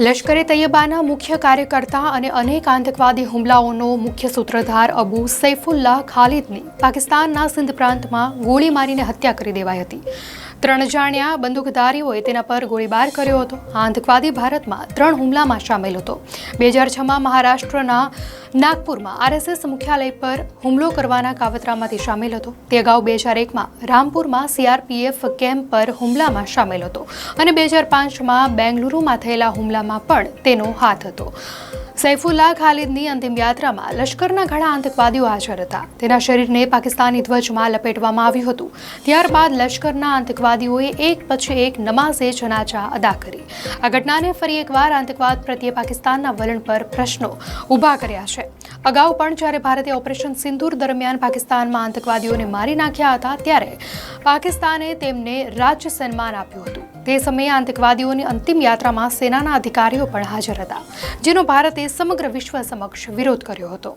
લશ્કરે તૈયબાના મુખ્ય કાર્યકર્તા અને અનેક આતંકવાદી હુમલાઓનો મુખ્ય સૂત્રધાર અબુ સૈફુલ્લાહ ખાલિદની પાકિસ્તાનના સિંધ પ્રાંતમાં ગોળી મારીને હત્યા કરી દેવાઈ હતી। 3 અજાણ્યા બંદૂકધારીઓએ તેના પર ગોળીબાર કર્યો હતો। આતંકવાદી ભારતમાં 3 હુમલામાં સામેલ હતો। 2006માં મહારાષ્ટ્રના નાગપુરમાં આરએસએસ મુખ્યાલય પર હુમલો કરવાના કાવતરામાંથી સામેલ હતો। તે અગાઉ 2001માં રામપુરમાં સીઆરપીએફ કેમ્પ પર હુમલામાં સામેલ હતો અને 2005માં બેંગલુરુમાં થયેલા હુમલામાં પણ તેનો હાથ હતો। સૈફુલ્લાહ ખાલિદની અંતિમ યાત્રામાં લશ્કરના ઘણા આતંકવાદીઓ હાજર હતા। તેના શરીરને પાકિસ્તાની ધ્વજમાં લપેટવામાં આવ્યું હતું। ત્યારબાદ લશ્કરના આતંકવાદીઓએ એક પછી એક નમાઝે જનાજા અદા કરી। આ ઘટનાને ફરી એકવાર આતંકવાદ પ્રત્યે પાકિસ્તાનના વલણ પર પ્રશ્નો ઊભા કર્યા છે। અગાઉ પણ જ્યારે ભારતે ઓપરેશન સિંદૂર દરમિયાન પાકિસ્તાનમાં આતંકવાદીઓને મારી નાખ્યા હતા ત્યારે પાકિસ્તાને તેમને રાજ્ય સન્માન આપ્યું હતું। તે સમયે આતંકવાદીઓની અંતિમ યાત્રામાં સેનાના અધિકારીઓ પણ હાજર હતા, જેનો ભારતે સમગ્ર વિશ્વ સમક્ષ વિરોધ કર્યો હતો।